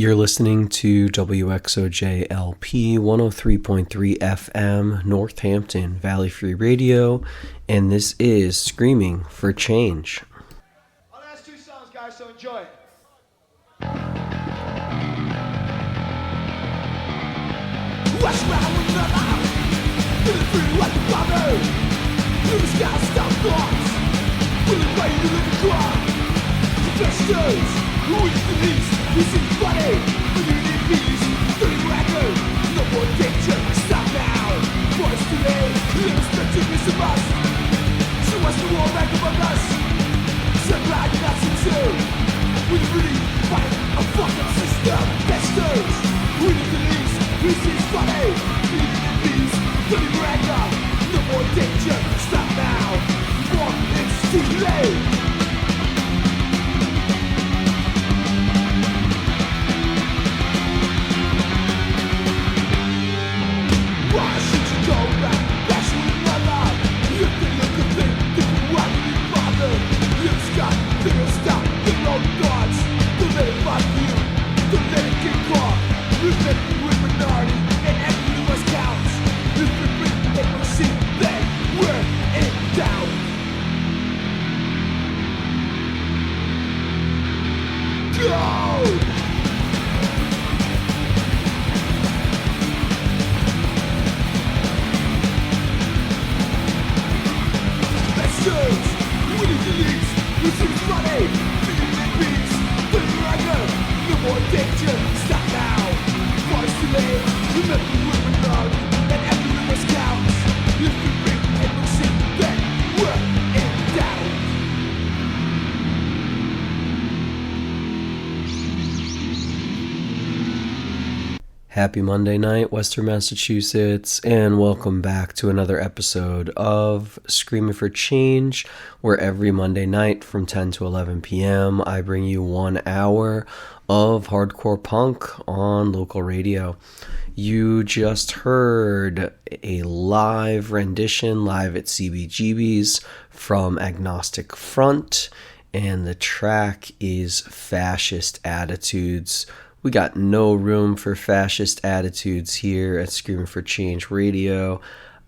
You're listening to WXOJ-LP 103.3 FM Northampton, Valley Free Radio, and this is Screaming for Change. Our last two songs, guys, so enjoy it. What's wrong with the life? Feeling free like a father. Blue sky, stop thoughts. Feeling ready to live and cry. The best days, who is the least? We seem funny, but you need peace. Dirty record, no more danger. Stop now, for it's too late. You're expecting this of us. So what's the war back among us? So glad you're not sincere. We really fight a fucking system. Best days, we need the least. We seem funny, we need peace. Dirty record, no more danger. Stop now, for it's too late. Happy Monday night, Western Massachusetts, and welcome back to another episode of Screaming for Change, where every Monday night from 10 to 11 p.m. I bring you 1 hour of hardcore punk on local radio. You just heard a live rendition, live at CBGB's, from Agnostic Front, and the track is Fascist Attitudes. We got no room for fascist attitudes here at Screaming for Change Radio.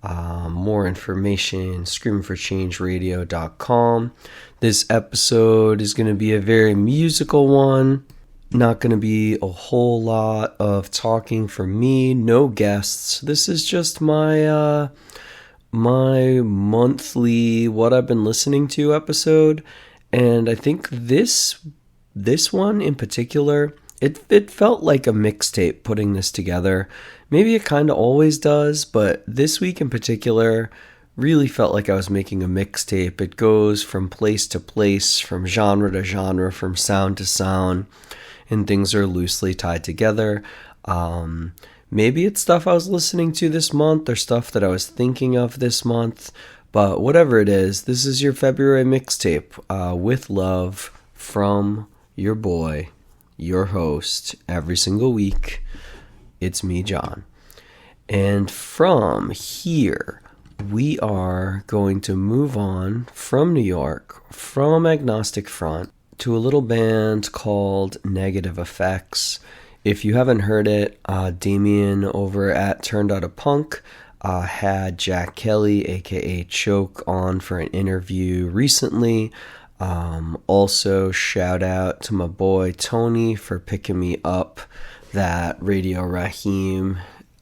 More information, screamingforchangeradio.com. This episode is going to be a very musical one. Not going to be a whole lot of talking from me, no guests. This is just my monthly what I've been listening to episode. And I think this one in particular, It felt like a mixtape putting this together. Maybe it kind of always does, but this week in particular really felt like I was making a mixtape. It goes from place to place, from genre to genre, from sound to sound, and things are loosely tied together. Maybe it's stuff I was listening to this month or stuff that I was thinking of this month, but whatever it is, this is your February mixtape with love from your boy, your host, every single week. It's me, John. And from here, we are going to move on from New York, from Agnostic Front, to a little band called Negative Effects. If you haven't heard it, Damien over at Turned Out a Punk had Jack Kelly, aka Choke, on for an interview recently. Also, shout out to my boy Tony for picking me up that Radio Raheem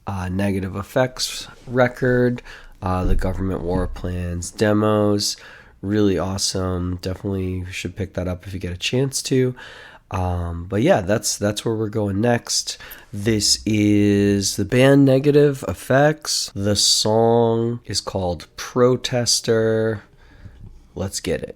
Negative Effects record, the Government War Plans demos. Really awesome. Definitely should pick that up if you get a chance to. But yeah, that's where we're going next. This is the band Negative Effects. The song is called Protester. Let's get it.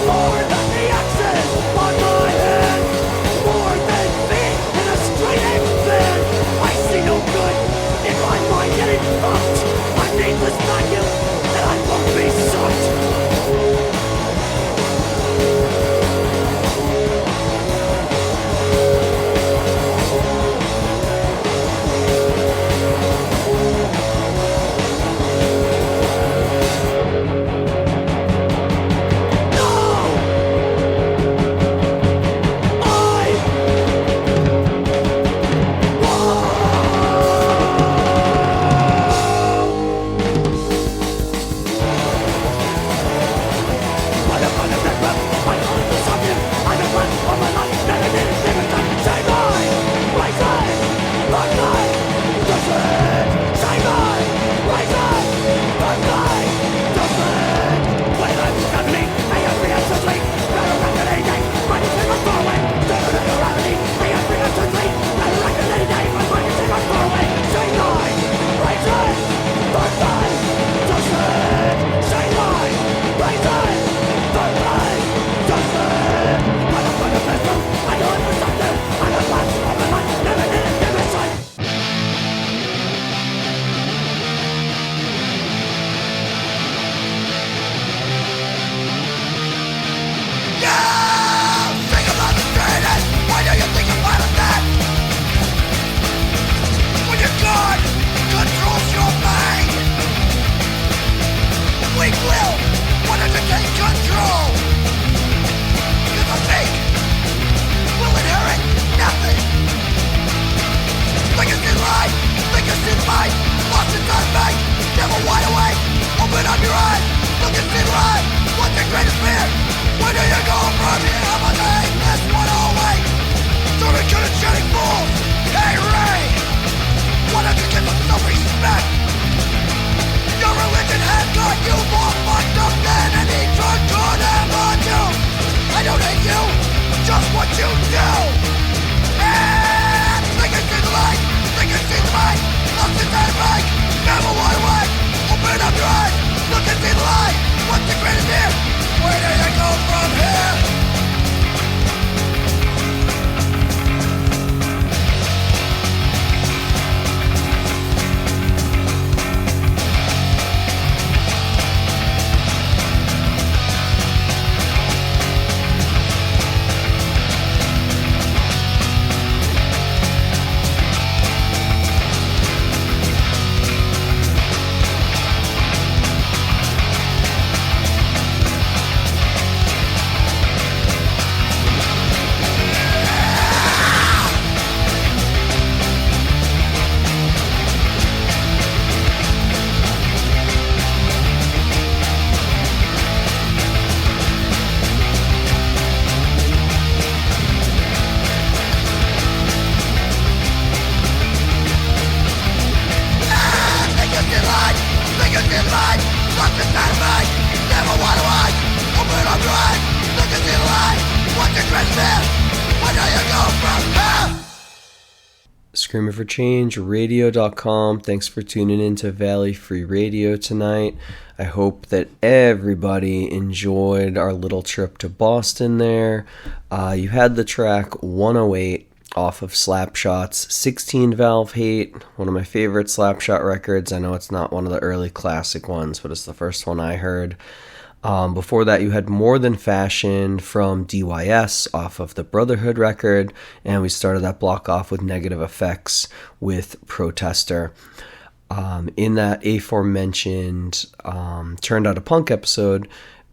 Oh, Think it's in light, think it's in light. Lost inside me, never wide awake. Open up your eyes, look and see light. What's your greatest fear? Where do you go from here? I'm on the hate this 108. Storming good and shedding fools. Hey Ray, why don't you give them some respect? Your religion has got you more fucked up than any drug could ever do. I don't hate you, just what you do. And think it's in the light, think it's in the light. Lost inside of me, never wide awake. Open up your eyes, look and see the light. What's the greatest fear? Where do you go from here? Screaming for Change, radio.com. Thanks for tuning in to Valley Free Radio tonight. I hope that everybody enjoyed our little trip to Boston there. You had the track 108 off of Slapshot's 16 Valve Hate, one of my favorite Slapshot records. I know it's not one of the early classic ones, but it's the first one I heard. Before that, you had More Than Fashion from DYS off of the Brotherhood record, and we started that block off with Negative Effects with Protester. In that aforementioned Turned Out a Punk episode,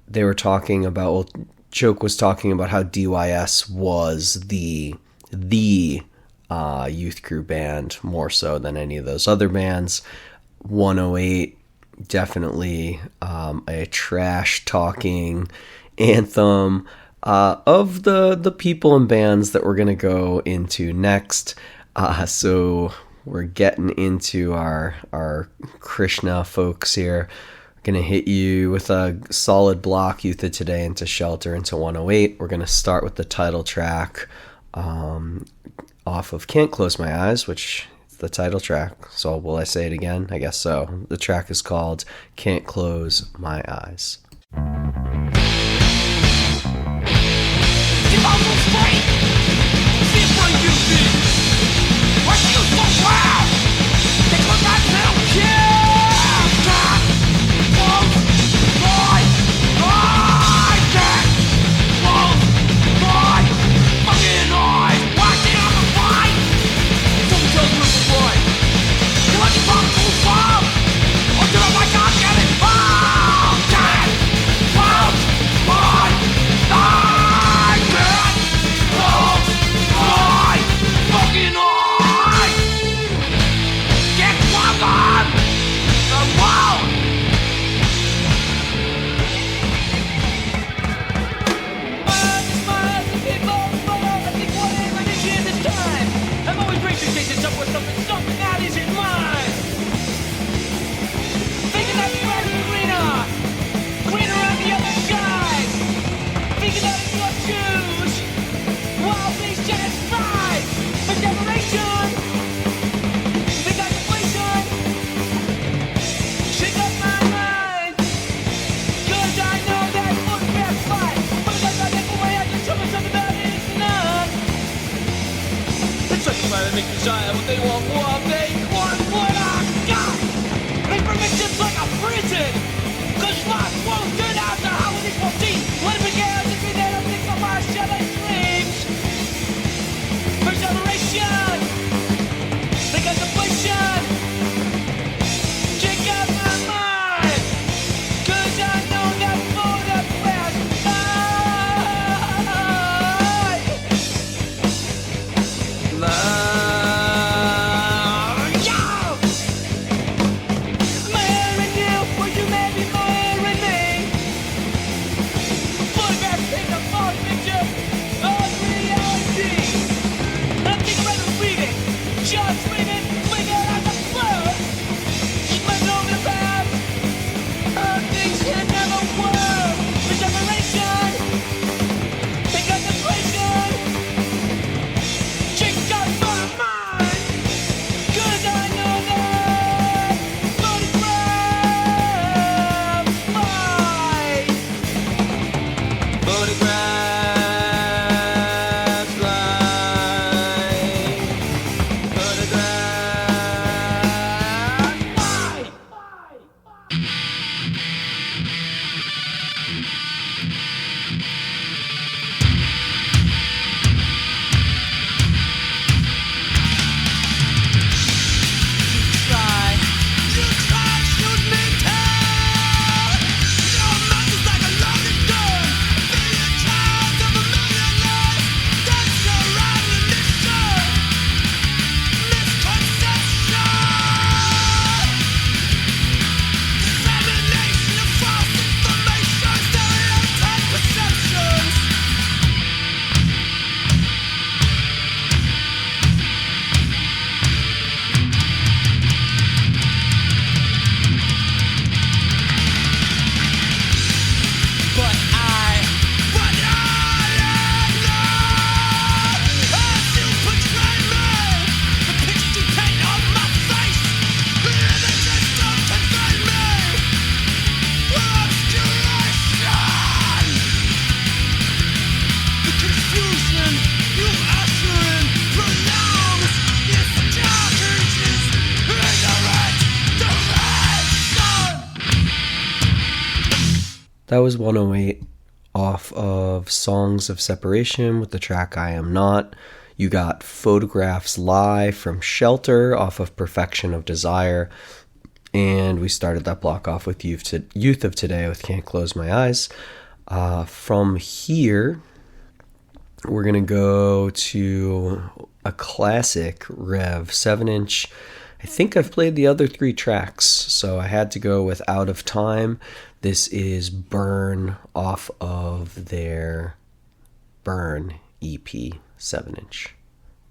they were talking about, well, Choke was talking about how DYS was the youth crew band more so than any of those other bands. 108, definitely a trash talking anthem of the people and bands that we're gonna go into next. So we're getting into our Krishna folks here. We're gonna hit you with a solid block, Youth of Today into Shelter into 108. We're gonna start with the title track off of Can't Close My Eyes, which is the title track. So will I say it again? I guess so. The track is called Can't Close My Eyes. Love That was 108 off of Songs of Separation with the track I Am Not. You got Photographs Lie from Shelter off of Perfection of Desire. And we started that block off with Youth of Today with Can't Close My Eyes. From here, we're going to go to a classic Rev 7-inch. I think I've played the other three tracks, so I had to go with Out of Time. This is Burn off of their Burn EP 7-inch.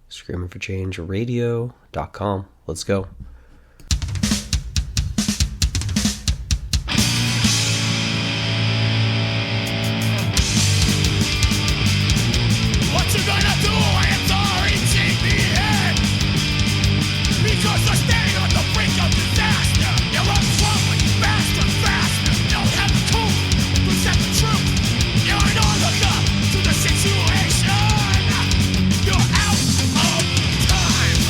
Screaming for Change Radio.com. Let's go. You're out of time.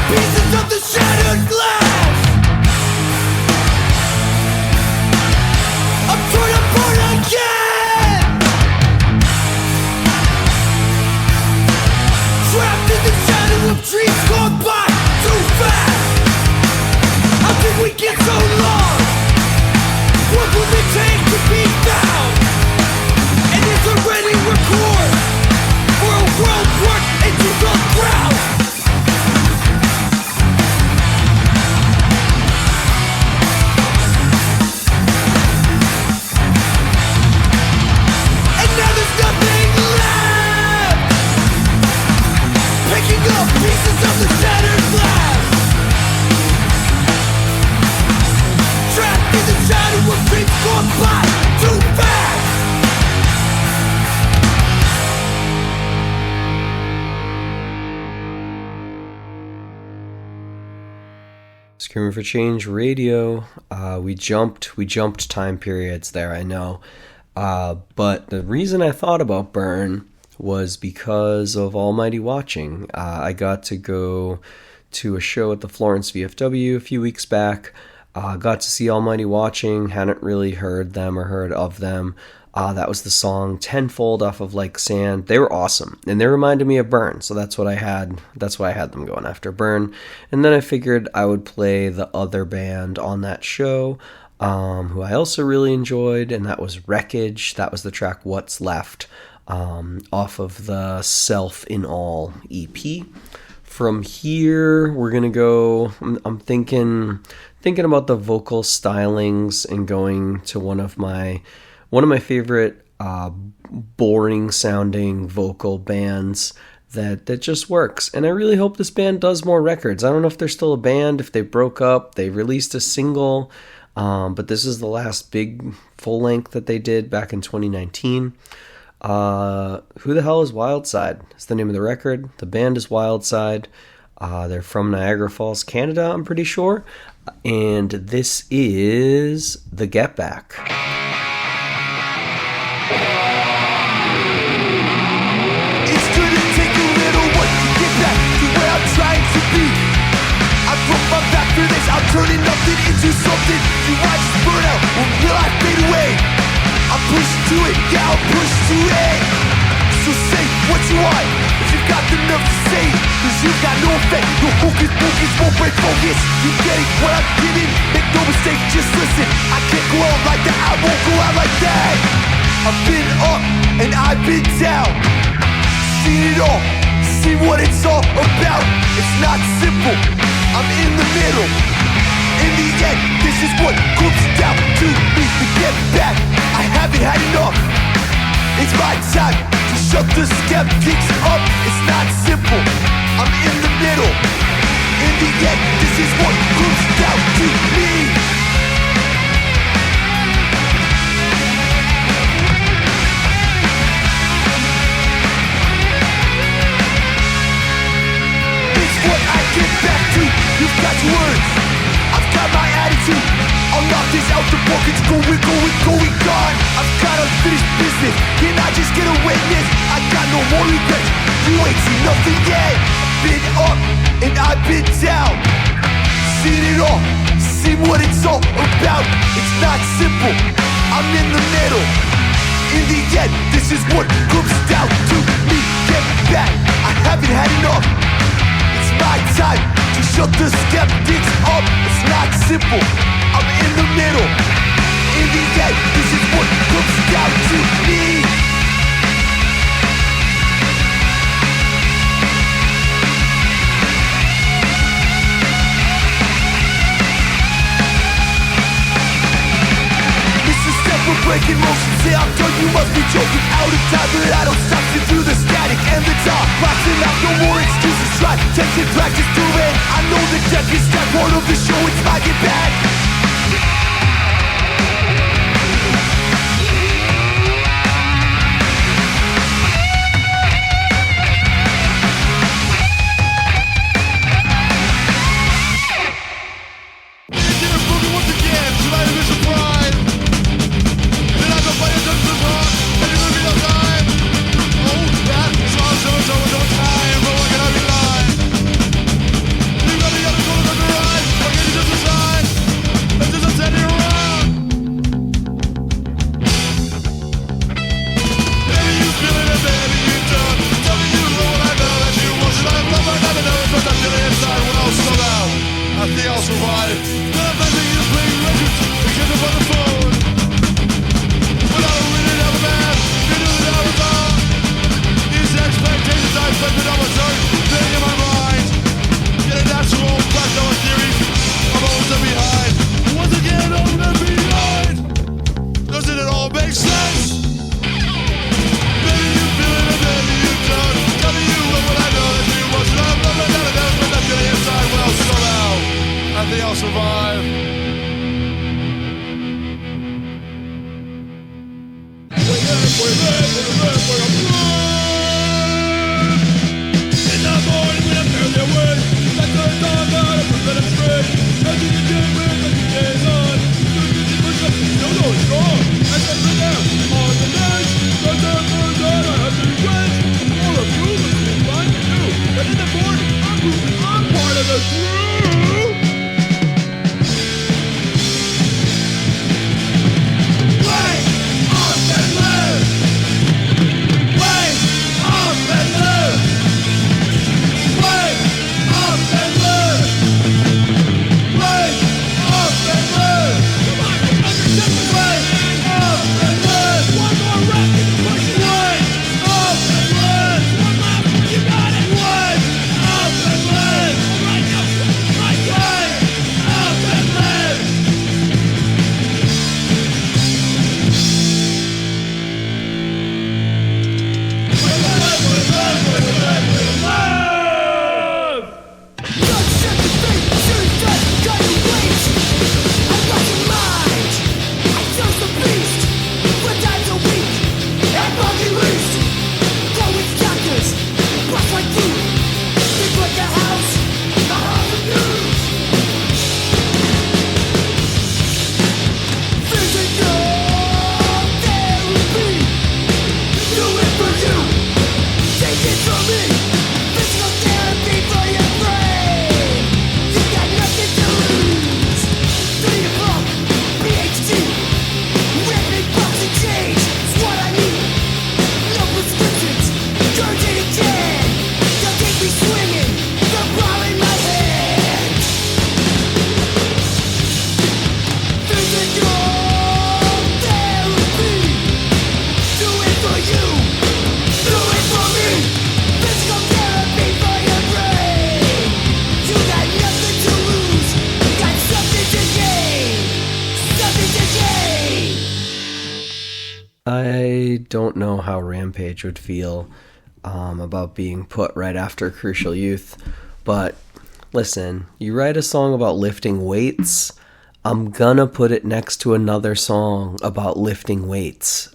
pieces of the shattered glass. I'm torn apart again, trapped in the shadow of trees gone by too fast. How did we get so lost? What will it take to be found? And is there any record for a world worked into the ground? And now there's nothing left, picking up pieces of the shattered glass. Trapped in the shadow of dreams gone by too fast. Screaming for Change Radio. We jumped time periods there, I know. But the reason I thought about Burn was because of Almighty Watching. I got to go to a show at the Florence VFW a few weeks back. Got to see Almighty Watching, hadn't really heard them or heard of them. That was the song Tenfold off of Like Sand. They were awesome, and they reminded me of Burn, so that's what I had. That's why I had them going after Burn. And then I figured I would play the other band on that show, who I also really enjoyed, and that was Wreckage. That was the track What's Left, off of the Self in All EP. From here, we're gonna go. I'm thinking about the vocal stylings and going to one of my favorite boring sounding vocal bands that just works. And I really hope this band does more records. I don't know if they're still a band, if they broke up. They released a single, but this is the last big full length that they did back in 2019. Who the hell is Wildside? It's the name of the record. The band is Wildside. They're from Niagara Falls, Canada, I'm pretty sure. And this is The Get Back. It's gonna take a little work to get back to where I'm trying to be. I broke my back for this, I'm turning nothing into something. You watch this burn out, or will I fade away? I'm pushed to it, yeah, I'm pushed to it. So say what you want, if you've got the nerve to say it, cause you've got no effect, no focus won't break focus. You get it, what I'm giving, make no mistake, just listen. I can't go out like that, I won't go out like that. I've been up and I've been down, seen it all, see what it's all about. It's not simple, I'm in the middle. In the end, this is what comes down to me to get back. I haven't had enough, it's my time to shut the skeptics up. It's not simple, I'm in the middle. In the end, this is what comes down to me. What I get back to, you've got your words, I've got my attitude. I'll knock this out the park, it's going gone. I've got unfinished business, can I just get a witness? I got no more regrets, you ain't seen nothing yet. Been up and I've been down, seen it all, seen what it's all about. It's not simple, I'm in the middle. In the end, this is what comes down to me. Get back, I haven't had enough. My time to shut the skeptics up. It's not simple, I'm in the middle. In the end, this is what comes down to me. Mr. Step, we're breaking motion. Say I'm done, you must be joking. Out of time, but I don't stop to through the static and the top. Rising up, no more excuses. Try, test and practice to it. I know the deck is that part of the show, it's my get back. Time, but what can I be like? I think I'll survive. Then I'm thinking of playing records because I'm on the phone. But I don't really have a man, you knew that I was on. These expectations I expected of a certain thing in my mind. Yet a natural fact of a theory, I'm always left behind. Once again, I'm left behind. Doesn't it all make sense? Maybe you feel it and maybe you don't. Tell me you what I know that you must love. But I'm getting inside. Well, somehow I think I'll survive. In the morning when I'm fairly awake, I turn on God and prevent a trade. As you can get with the days on, you push up, still going strong. I said for them, on the bench, but then for that I have to be quenched. All of you must be fine to do, but in the morning, I'm proving I'm part of the crew. I don't know how Rampage would feel about being put right after Crucial Youth, but listen, you write a song about lifting weights, I'm gonna put it next to another song about lifting weights.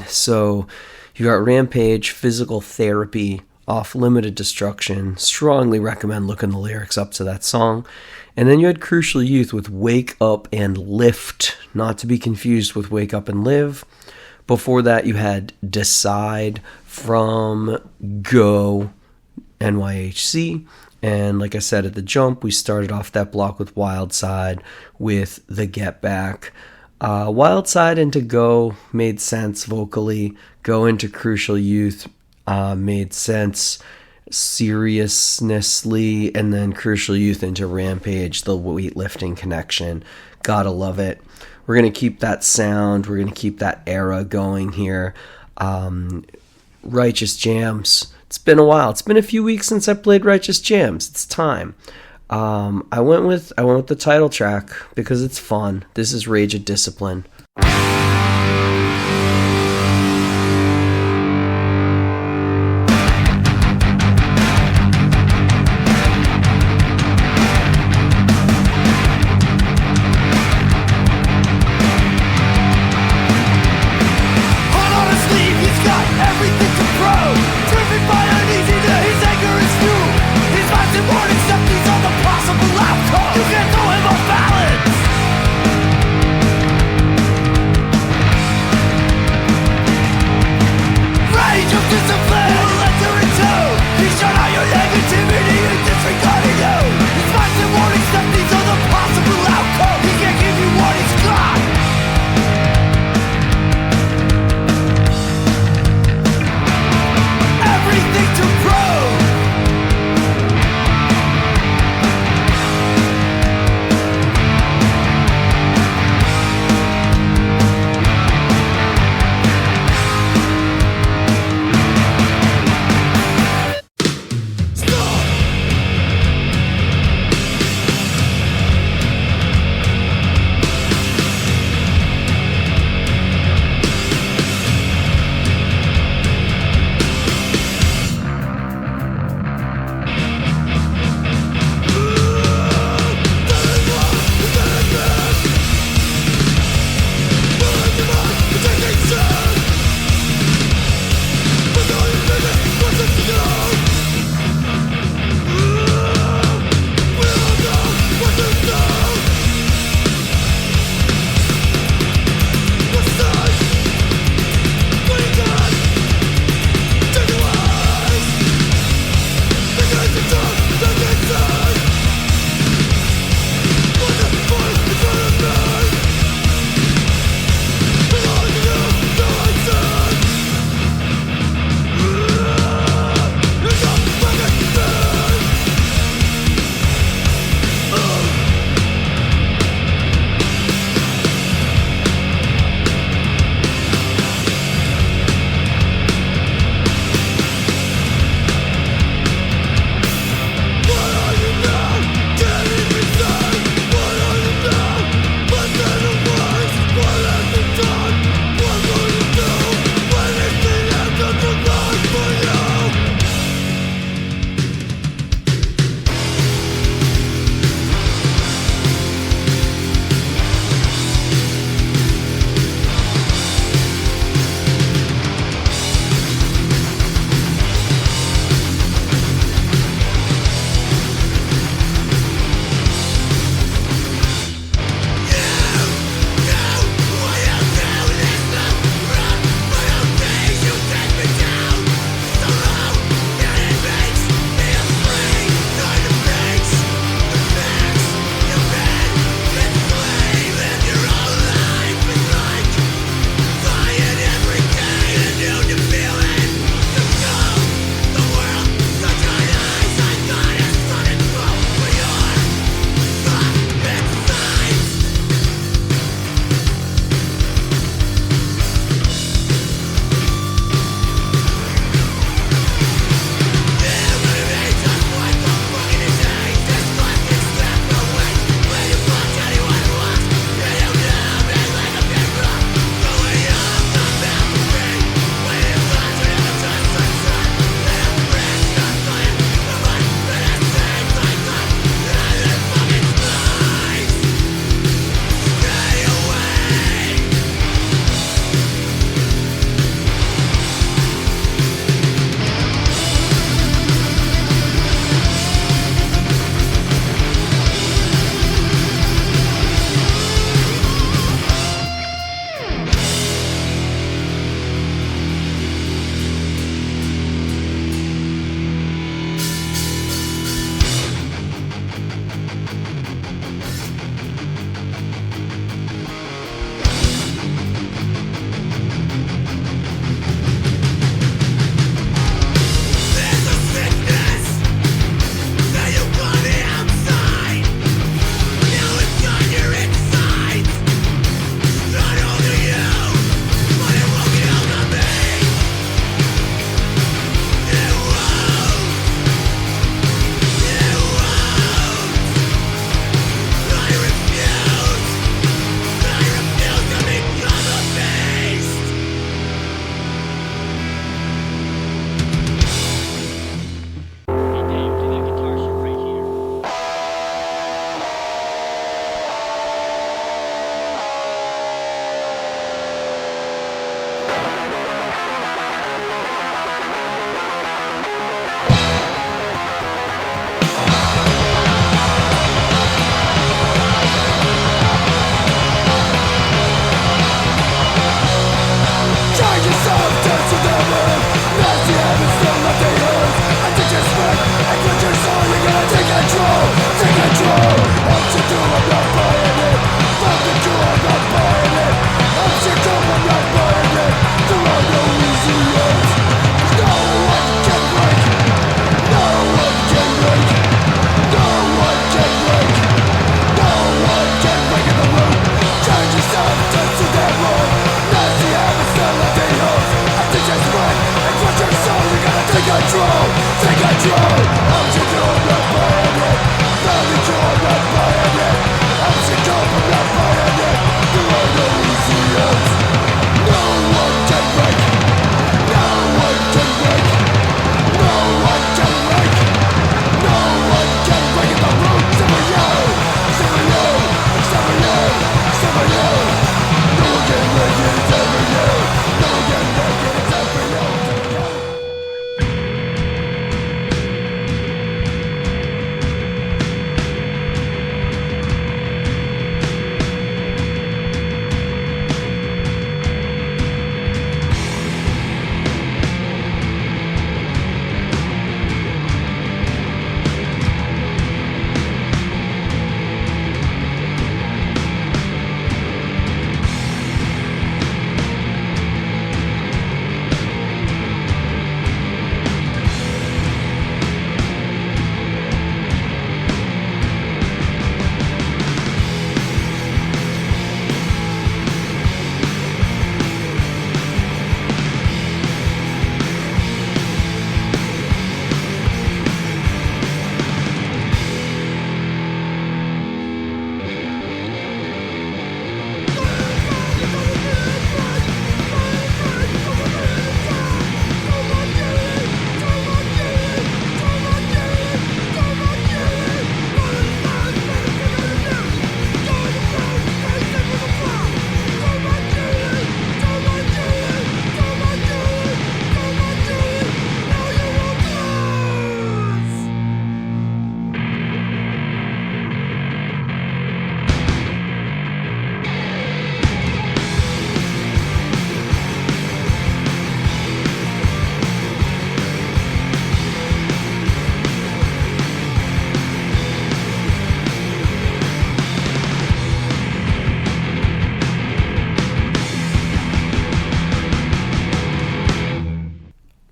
So you got Rampage, Physical Therapy, off Limited Destruction. Strongly recommend looking the lyrics up to that song. And then you had Crucial Youth with Wake Up and Lift, not to be confused with Wake Up and Live. Before that, you had Decide from Go, NYHC. And like I said at the jump, we started off that block with Wild Side with The Get Back. Wild Side into Go made sense vocally. Go into Crucial Youth made sense seriousnessly. And then Crucial Youth into Rampage, the weightlifting connection. Gotta love it. We're going to keep that sound. We're going to keep that era going here. Righteous Jams. It's been a while. It's been a few weeks since I played Righteous Jams. It's time. I went with the title track because it's fun. This is Rage of Discipline. You can't throw him off balance.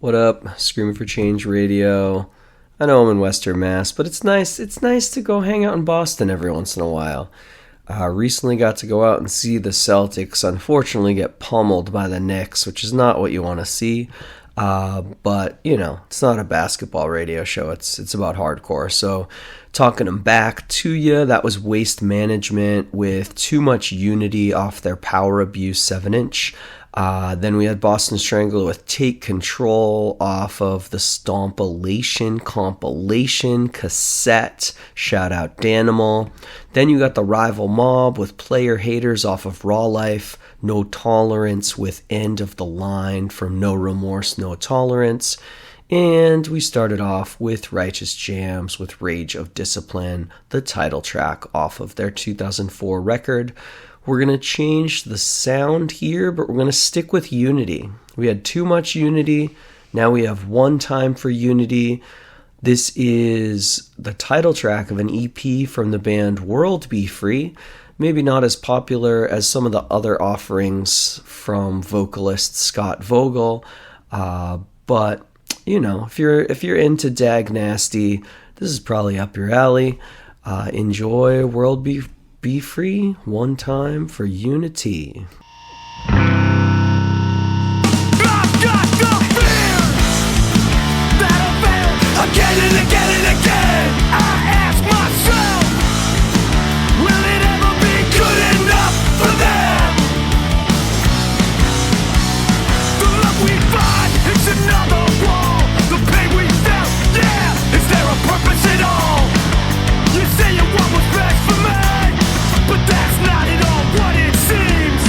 What up? Screaming for Change Radio. I know I'm in Western Mass, but it's nice to go hang out in Boston every once in a while. Recently got to go out and see the Celtics unfortunately get pummeled by the Knicks, which is not what you want to see. But, you know, it's not a basketball radio show. It's about hardcore. So talking them back to you, that was Waste Management with Too Much Unity off their Power Abuse 7-inch. Then we had Boston Strangler with Take Control off of the Stompilation compilation cassette. Shout out Danimal. Then you got the Rival Mob with Player Haters off of Raw Life. No Tolerance with End of the Line from No Remorse, No Tolerance. And we started off with Righteous Jams with Rage of Discipline, the title track off of their 2004 record. We're going to change the sound here, but we're going to stick with Unity. We had Too Much Unity. Now we have One Time for Unity. This is the title track of an EP from the band World Be Free. Maybe not as popular as some of the other offerings from vocalist Scott Vogel. But, you know, if you're into Dag Nasty, this is probably up your alley. Enjoy World Be Free, One Time for Unity. I've got the fear that I failed again and again and again. I ask myself, will it ever be good enough for them? The love we find is another wall. The pain we felt, yeah, is there a purpose at all? You say you want what's best for me, but that's not at all what it seems.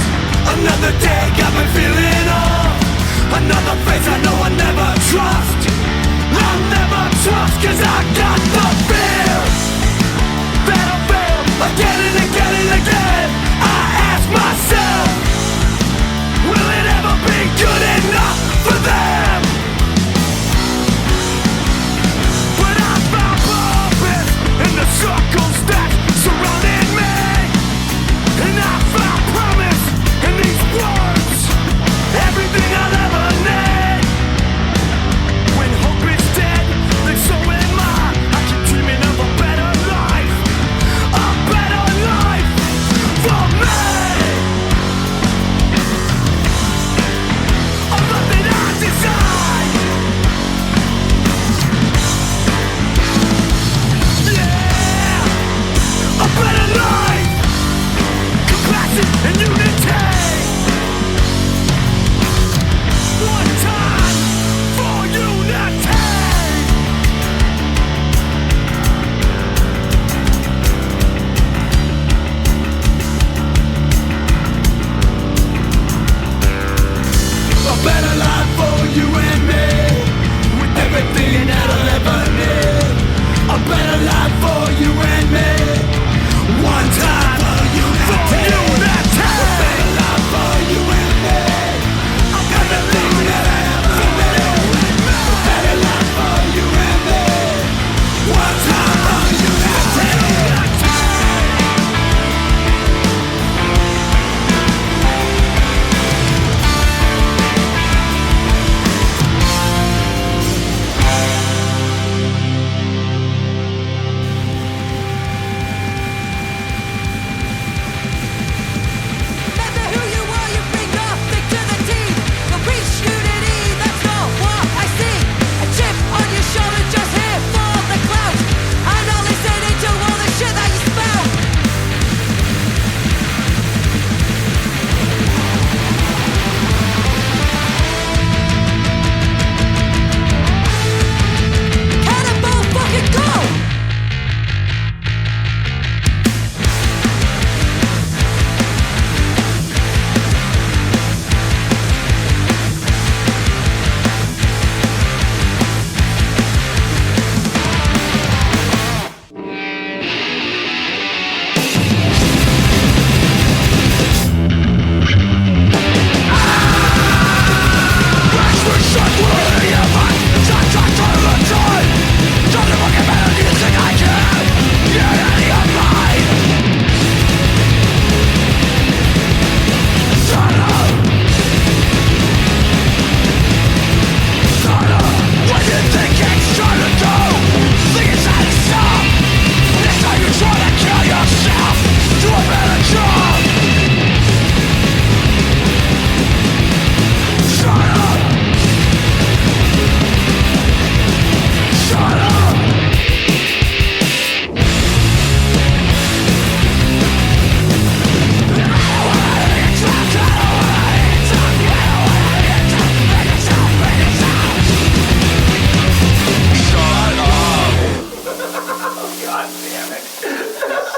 God damn it.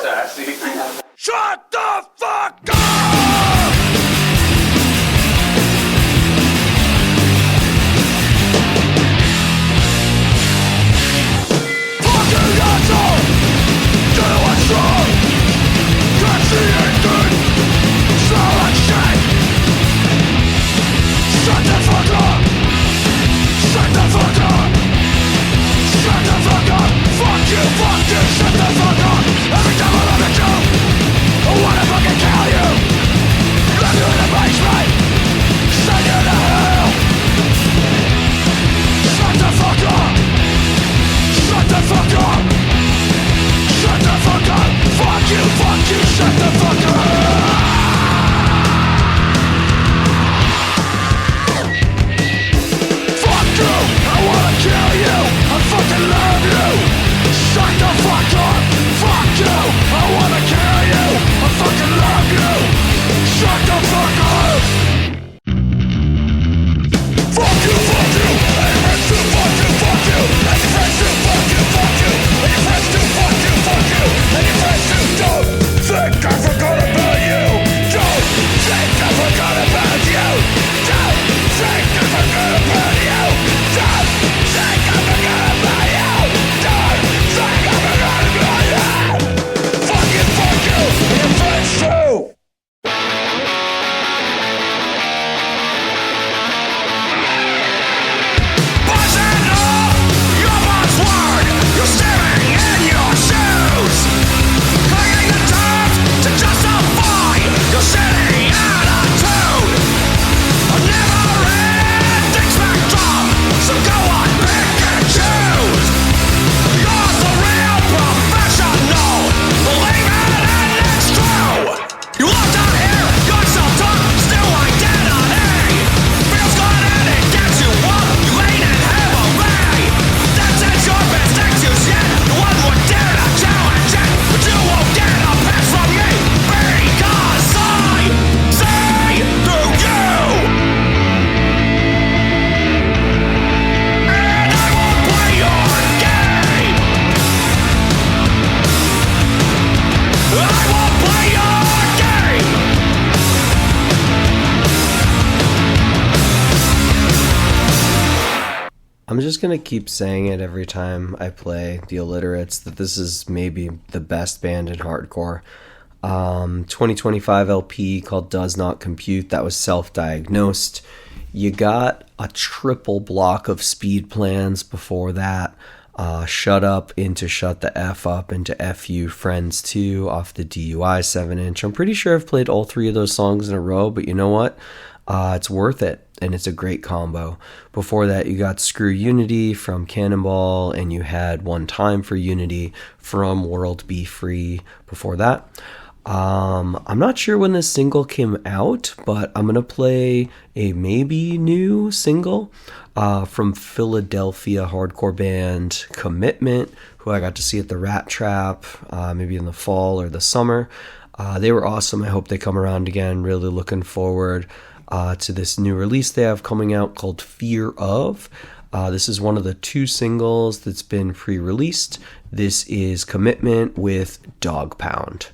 Sassy. Shut the fuck up! Fucking asshole! Do what's wrong! Catch the engine! Smell like shit! Shut the fuck up! Shut the fuck up! Shut the fuck up! Fuck you! Shut the fuck up! Every time I look at you, I wanna fucking kill you! Leave you in the basement! Send you to hell! Shut the fuck up! Shut the fuck up! Shut the fuck up! Fuck you! Shut the fuck up! Fuck you! I wanna kill you! I fucking love you! Shut the fuck up! Fuck you! I wanna kill you! I fucking love you! Shut the fuck up! Fuck you! And your friends too, fuck you! And your friends too, fuck you! And your friends too, fuck you! And your friends too, don't think I forgot about you! Don't think I forgot about you! Don't think I forgot about you! Don't think I forgot about you! Don't think I forgot about you! Fuck you! And your friends too! Buzzing off your buzzword, you're staring in your shoes, clinging the terms to justify your city attitude. A never-ending spectrum, so go on, pick and choose. You're the real professional, believe it and it's true. You looked out here, you're so tough, still identity. Feels good and it gets you up, you ain't in heavily. That's it, your best excuse yet. No one would dare to challenge it, but you won't get a pass from me, because I see through you. And I won't play your game. I won't play your game. I'm just gonna keep saying it every time I play The Illiterates that this is maybe the best band in hardcore. 2025 LP called Does Not Compute, that was self-diagnosed. You got a triple block of speed plans before that. Shut Up into Shut the F Up into F You Friends 2 off the DUI 7-inch. I'm pretty sure I've played all three of those songs in a row, but you know what? It's worth it, and it's a great combo. Before that, you got Screw Unity from Cannonball, and you had One Time for Unity from World Be Free before that. I'm not sure when this single came out, but I'm going to play a maybe new single from Philadelphia hardcore band Commitment, who I got to see at the Rat Trap maybe in the fall or the summer. They were awesome. I hope they come around again. Really looking forward to this new release they have coming out called Fear Of. This is one of the two singles that's been pre-released. This is Commitment with Dog Pound.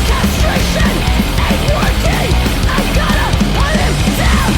Castration ain't working. I gotta put him down.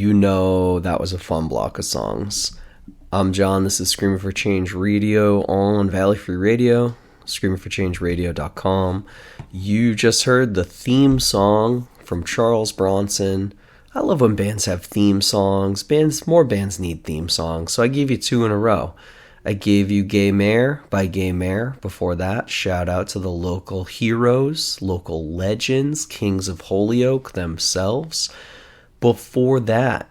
you know that was a fun block of songs. I'm John, this is Screaming for Change Radio on Valley Free Radio, screamingforchangeradio.com. You just heard the theme song from Charles Bronson. I love when bands have theme songs. More bands need theme songs, so I gave you 2 in a row. I gave you Gay Mare by Gay Mare. Before that, shout out to the local heroes, local legends, Kings of Holyoke themselves. Before that,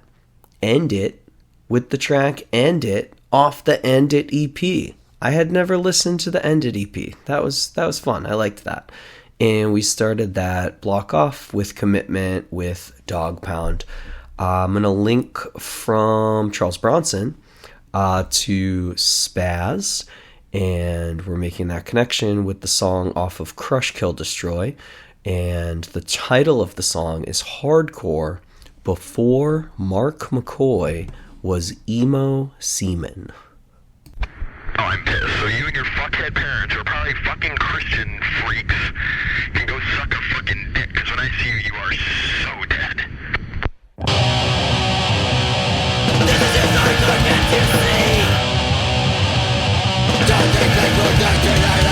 End It with the track End It off the End It EP. I had never listened to the End It EP. That was fun. I liked that. And we started that block off with Commitment with Dog Pound. I'm going to link from Charles Bronson to Spaz, and we're making that connection with the song off of Crush Kill Destroy, and the title of the song is Hardcore Before Mark McCoy Was Emo Seaman. Oh, I'm pissed. So you and your fuckhead parents, who are probably fucking Christian freaks, can go suck a fucking dick, because when I see you, you are so dead. This is just not good, can't you see? Don't think they could get tonight.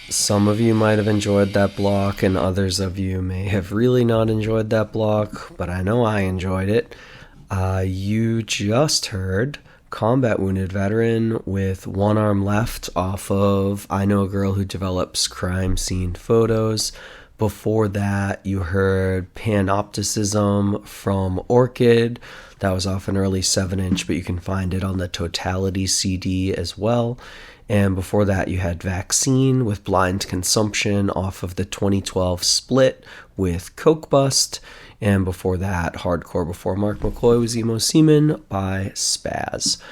Some of you might have enjoyed that block, and others of you may have really not enjoyed that block, but I know I enjoyed it. You just heard combat wounded veteran with one arm left off of I Know a Girl Who Develops Crime Scene Photos. Before that, you heard Panopticism from Orchid. That was off an early 7-inch, but you can find it on the Totality CD as well. And before that, you had Vaccine with Blind Consumption off of the 2012 split with Coke Bust. And before that, Hardcore Before Mark McCoy was Emo Seaman by Spaz.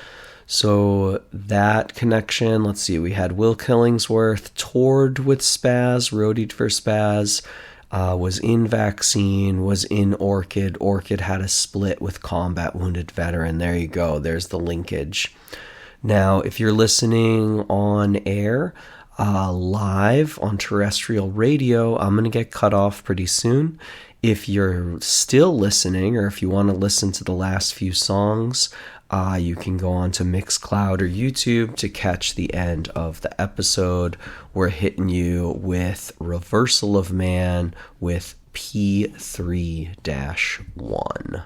So that connection, let's see, we had Will Killingsworth toured with Spaz, roadied for Spaz, was in Vaccine, was in Orchid. Orchid had a split with Combat Wounded Veteran. There you go. There's the linkage. Now, if you're listening on air, live on terrestrial radio, I'm going to get cut off pretty soon. If you're still listening, or if you want to listen to the last few songs, you can go on to Mixcloud or YouTube to catch the end of the episode. We're hitting you with Reversal of Man with P3-1.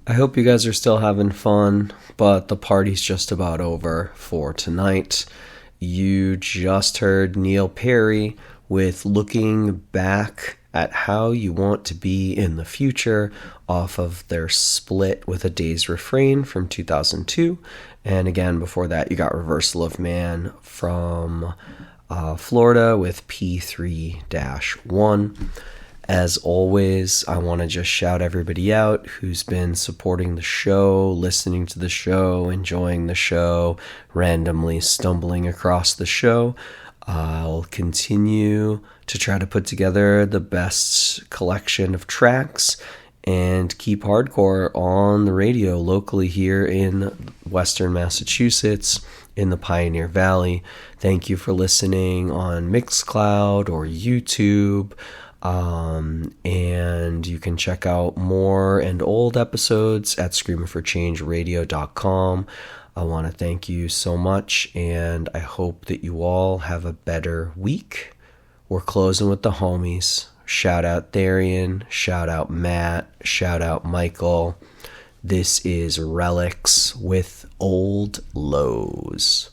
I hope you guys are still having fun, but the party's just about over for tonight. You just heard Neil Perry with Looking Back at How You Want to Be in the Future off of their split with A Day's Refrain from 2002. And again, before that, you got Reversal of Man from Florida with P3-1. As always, I want to just shout everybody out who's been supporting the show, listening to the show, enjoying the show, randomly stumbling across the show. I'll continue to try to put together the best collection of tracks and keep hardcore on the radio locally here in Western Massachusetts, in the Pioneer Valley. Thank you for listening on Mixcloud or YouTube. And you can check out more and old episodes at screamingforchangeradio.com. I want to thank you so much, and I hope that you all have a better week. We're closing with the homies. Shout out Darian, shout out Matt, shout out Michael. This is Relics with Old Lows.